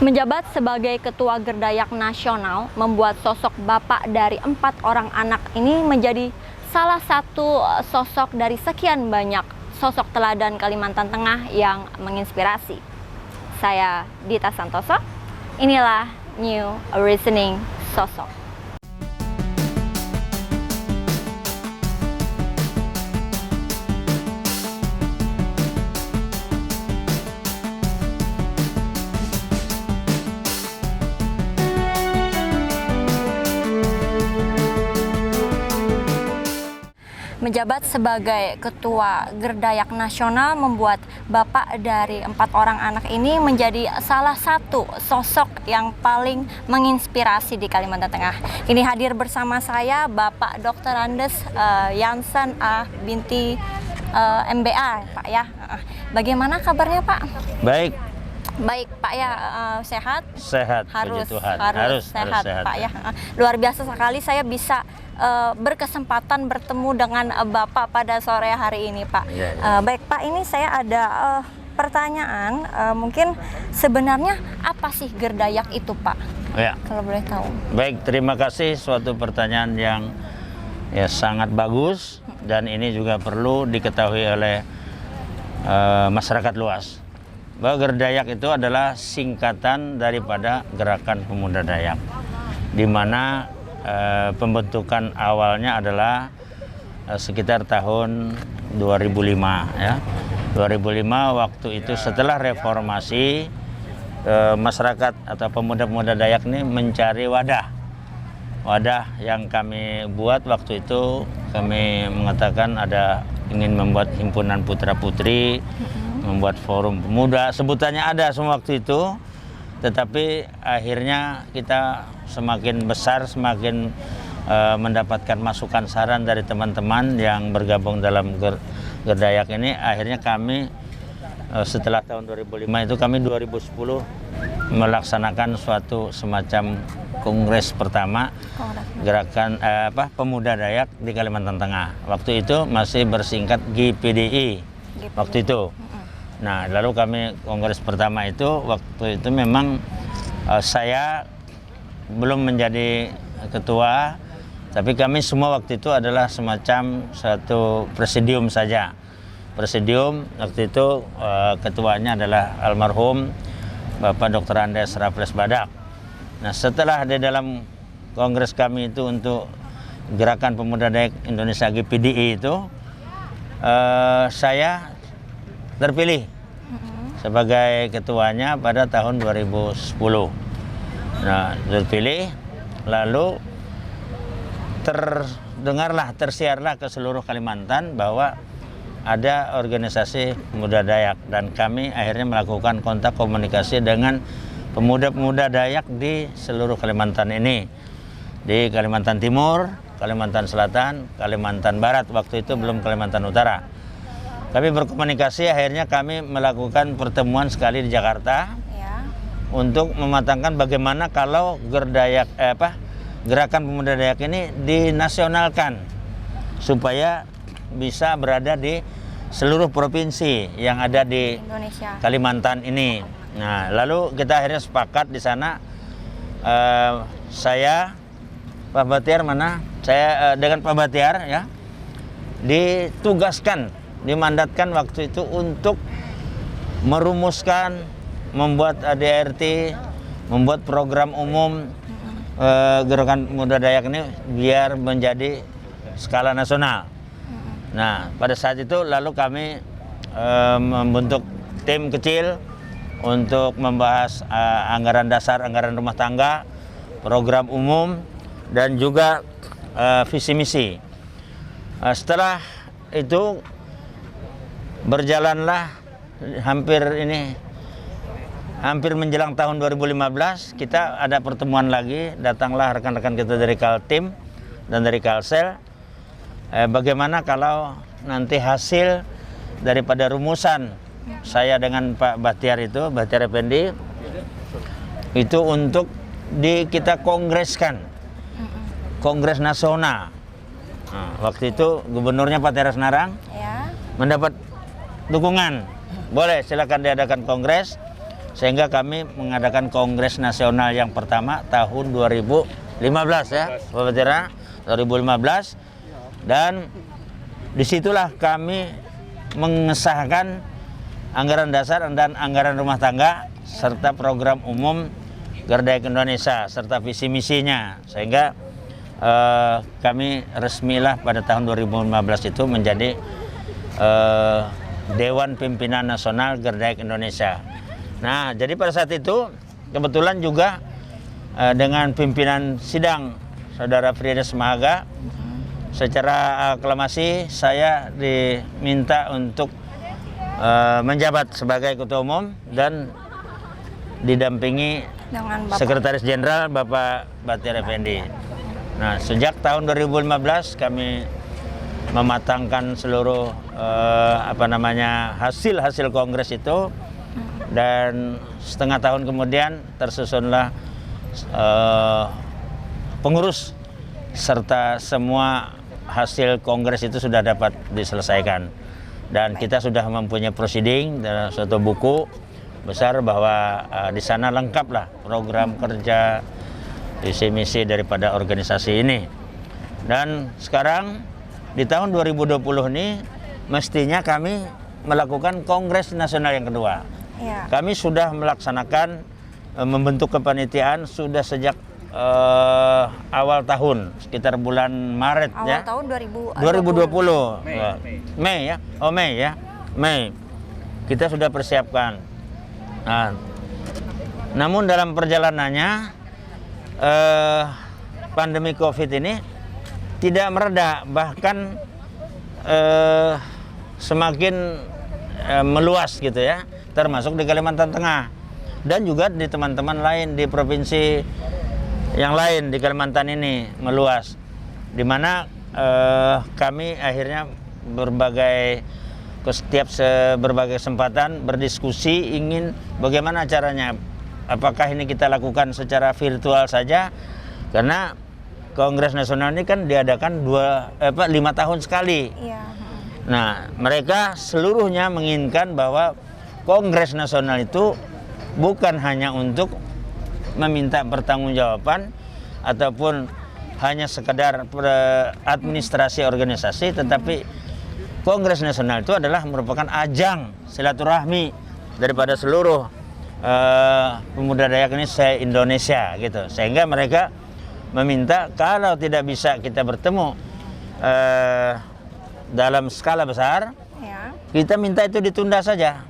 Menjabat sebagai Ketua Gerdayak Nasional membuat sosok bapak dari 4 orang anak ini menjadi salah satu sosok dari sekian banyak sosok teladan Kalimantan Tengah yang menginspirasi. Saya Dita Santoso, inilah New Reasoning Sosok. Menjabat sebagai Ketua Gerdayak Nasional membuat bapak dari 4 orang anak ini menjadi salah satu sosok yang paling menginspirasi di Kalimantan Tengah. Ini hadir bersama saya Bapak Dr. Andes Jansen A. Binti MBA, Pak ya. Bagaimana kabarnya Pak? Baik. Baik Pak ya, sehat? Sehat, harus sehat Pak ya. Luar biasa sekali saya bisa berkesempatan bertemu dengan Bapak pada sore hari ini Pak. Baik Pak, ini saya ada pertanyaan, mungkin sebenarnya apa sih Gerdayak itu Pak? Ya. Kalau boleh tahu. Baik, terima kasih, suatu pertanyaan yang sangat bagus dan ini juga perlu diketahui oleh masyarakat luas. Bahwa Gerdayak itu adalah singkatan daripada Gerakan Pemuda Dayak, di mana pembentukan awalnya adalah sekitar tahun 2005 ya. 2005 waktu itu setelah reformasi, masyarakat atau pemuda-pemuda Dayak ini mencari wadah yang kami buat. Waktu itu kami mengatakan ingin membuat himpunan putra-putri, membuat forum pemuda, sebutannya ada semua waktu itu. Tetapi akhirnya kita semakin besar, semakin mendapatkan masukan saran dari teman-teman yang bergabung dalam Gerdayak ini. Akhirnya kami setelah tahun 2005 itu kami 2010 melaksanakan suatu semacam kongres pertama Gerakan Pemuda Dayak di Kalimantan Tengah. Waktu itu masih bersingkat GPDI waktu itu. Nah, lalu kami kongres pertama itu, waktu itu memang saya belum menjadi ketua, tapi kami semua waktu itu adalah semacam satu presidium saja. Presidium waktu itu ketuanya adalah almarhum Bapak Dr. Andes Raffles Badak. Nah, setelah di dalam kongres kami itu untuk Gerakan Pemuda Dayak Indonesia GPDI itu, saya terpilih sebagai ketuanya pada tahun 2010. Nah, terpilih, lalu tersiarlah ke seluruh Kalimantan bahwa ada organisasi pemuda Dayak, dan kami akhirnya melakukan kontak komunikasi dengan pemuda-pemuda Dayak di seluruh Kalimantan ini, di Kalimantan Timur, Kalimantan Selatan, Kalimantan Barat, waktu itu belum Kalimantan Utara. Kami berkomunikasi, akhirnya kami melakukan pertemuan sekali di Jakarta untuk mematangkan bagaimana kalau Gerakan Pemuda Dayak ini dinasionalkan supaya bisa berada di seluruh provinsi yang ada di Indonesia, Kalimantan ini. Nah, lalu kita akhirnya sepakat di sana, saya, Pak Batiar mana? Saya dengan Pak Batiar ya, dimandatkan waktu itu untuk merumuskan, membuat ADRT, membuat program umum Gerakan Pemuda Dayak ini biar menjadi skala nasional. Nah, pada saat itu lalu kami membentuk tim kecil untuk membahas anggaran dasar, anggaran rumah tangga, program umum, dan juga visi misi. Setelah itu berjalanlah hampir menjelang tahun 2015, kita ada pertemuan lagi, datanglah rekan-rekan kita dari Kaltim dan dari Kalsel. Bagaimana kalau nanti hasil daripada rumusan saya dengan Pak Batiar Effendi itu untuk kita kongreskan, kongres nasional. Nah, waktu itu gubernurnya Pak Teras Narang mendapat dukungan, boleh silakan diadakan kongres. sehingga kami mengadakan Kongres Nasional yang pertama tahun 2015 ya, Bapak Tira, 2015, dan disitulah kami mengesahkan anggaran dasar dan anggaran rumah tangga serta program umum Gerdayak Indonesia serta visi misinya, sehingga kami resmilah pada tahun 2015 itu menjadi Dewan Pimpinan Nasional Gerdayak Indonesia. Nah, jadi pada saat itu kebetulan juga dengan pimpinan sidang Saudara Frides Mahaga, secara aklamasi saya diminta untuk menjabat sebagai Ketua Umum dan didampingi Dengan Bapak. Sekretaris Jenderal Bapak Batir Effendi. Nah, sejak tahun 2015 kami mematangkan seluruh hasil kongres itu, dan setengah tahun kemudian tersusunlah pengurus serta semua hasil kongres itu sudah dapat diselesaikan, dan kita sudah mempunyai proceeding dan suatu buku besar bahwa di sana lengkaplah program kerja, visi misi daripada organisasi ini. Dan sekarang di tahun 2020 ini mestinya kami melakukan Kongres Nasional yang kedua. Ya. Kami sudah melaksanakan membentuk kepanitiaan sudah sejak awal tahun, sekitar bulan Maret Awal ya. tahun 2020. Mei ya. Oh, Mei ya. Mei. Kita sudah persiapkan. Nah, namun dalam perjalanannya pandemi Covid ini tidak mereda, bahkan semakin meluas gitu ya, termasuk di Kalimantan Tengah dan juga di teman-teman lain di provinsi yang lain di Kalimantan ini meluas, di mana kami akhirnya berbagai kesempatan berdiskusi ingin bagaimana caranya, apakah ini kita lakukan secara virtual saja, karena Kongres Nasional ini kan diadakan 5 tahun sekali. Iya. Nah, mereka seluruhnya menginginkan bahwa Kongres Nasional itu bukan hanya untuk meminta pertanggungjawaban ataupun hanya sekedar administrasi organisasi, tetapi Kongres Nasional itu adalah merupakan ajang silaturahmi daripada seluruh pemuda Dayak ini se-Indonesia gitu. Sehingga mereka meminta kalau tidak bisa kita bertemu dalam skala besar, Ya. kita minta itu ditunda saja.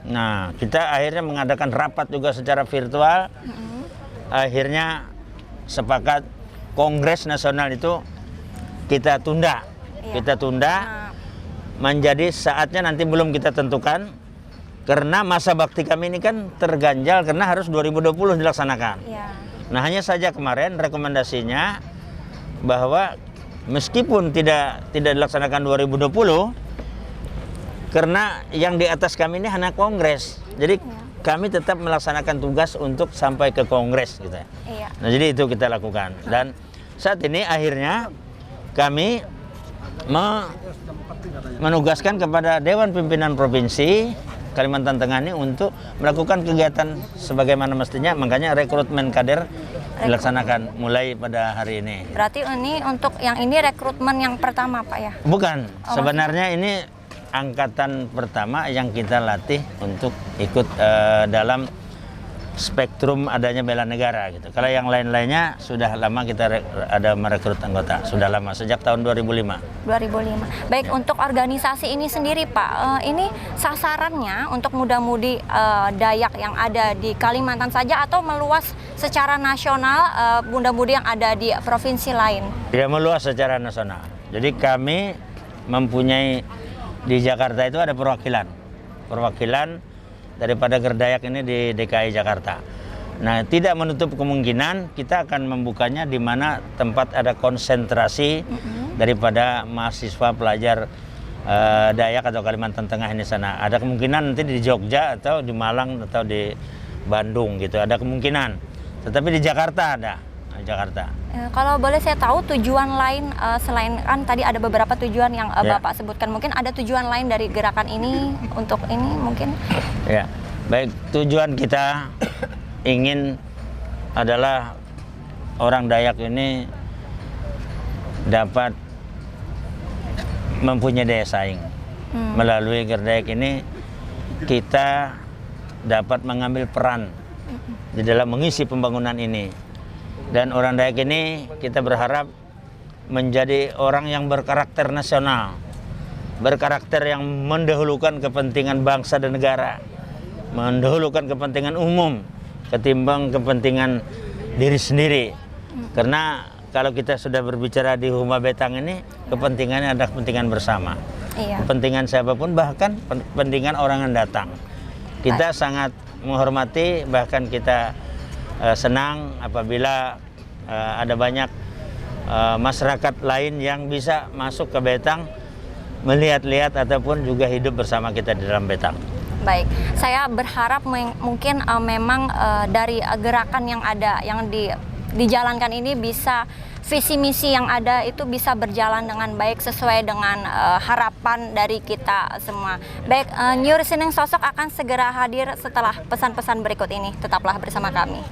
Nah, kita akhirnya mengadakan rapat juga secara virtual. Akhirnya sepakat Kongres Nasional itu kita tunda. Iya. Kita tunda. Nah, Menjadi saatnya nanti belum kita tentukan, karena masa bakti kami ini kan terganjal karena harus 2020 dilaksanakan. iya. Nah, hanya saja kemarin rekomendasinya bahwa meskipun tidak dilaksanakan 2020, karena yang di atas kami ini hanya kongres, jadi kami tetap melaksanakan tugas untuk sampai ke kongres gitu ya. Iya. Nah, jadi itu kita lakukan, dan saat ini akhirnya kami menugaskan kepada Dewan Pimpinan Provinsi Kalimantan Tengah ini untuk melakukan kegiatan sebagaimana mestinya, makanya rekrutmen kader dilaksanakan mulai pada hari ini. Berarti ini untuk yang ini rekrutmen yang pertama, Pak ya? Bukan, sebenarnya ini angkatan pertama yang kita latih untuk ikut dalam spektrum adanya bela negara gitu. Kalau yang lain-lainnya sudah lama kita ada merekrut anggota, sudah lama sejak tahun 2005. 2005. Baik, untuk organisasi ini sendiri, Pak, ini sasarannya untuk muda-mudi Dayak yang ada di Kalimantan saja atau meluas secara nasional, muda-mudi yang ada di provinsi lain? Ya, meluas secara nasional. Jadi kami mempunyai di Jakarta itu ada perwakilan daripada Gerdayak ini di DKI Jakarta. Nah, tidak menutup kemungkinan kita akan membukanya di mana tempat ada konsentrasi daripada mahasiswa pelajar Dayak atau Kalimantan Tengah ini sana. Ada kemungkinan nanti di Jogja atau di Malang atau di Bandung gitu, ada kemungkinan. Tetapi di Jakarta ada, Jakarta. Kalau boleh saya tahu tujuan lain selain kan tadi ada beberapa tujuan yang Bapak sebutkan, mungkin ada tujuan lain dari gerakan ini untuk ini mungkin? Ya, Baik, tujuan kita ingin adalah orang Dayak ini dapat mempunyai daya saing. Melalui Gerdayak ini kita dapat mengambil peran di dalam mengisi pembangunan ini. Dan orang Dayak ini kita berharap menjadi orang yang berkarakter nasional, berkarakter yang mendahulukan kepentingan bangsa dan negara, mendahulukan kepentingan umum ketimbang kepentingan diri sendiri. Karena kalau kita sudah berbicara di Huma Betang ini, kepentingannya adalah kepentingan bersama. Iya. Kepentingan siapapun, bahkan kepentingan orang yang datang. Kita sangat menghormati, bahkan kita senang apabila ada banyak masyarakat lain yang bisa masuk ke Betang, melihat-lihat ataupun juga hidup bersama kita di dalam Betang. Baik, saya berharap mungkin memang dari gerakan yang ada, yang dijalankan ini bisa visi misi yang ada itu bisa berjalan dengan baik sesuai dengan harapan dari kita semua. Baik, New Listening Sosok akan segera hadir setelah pesan-pesan berikut ini. Tetaplah bersama kami.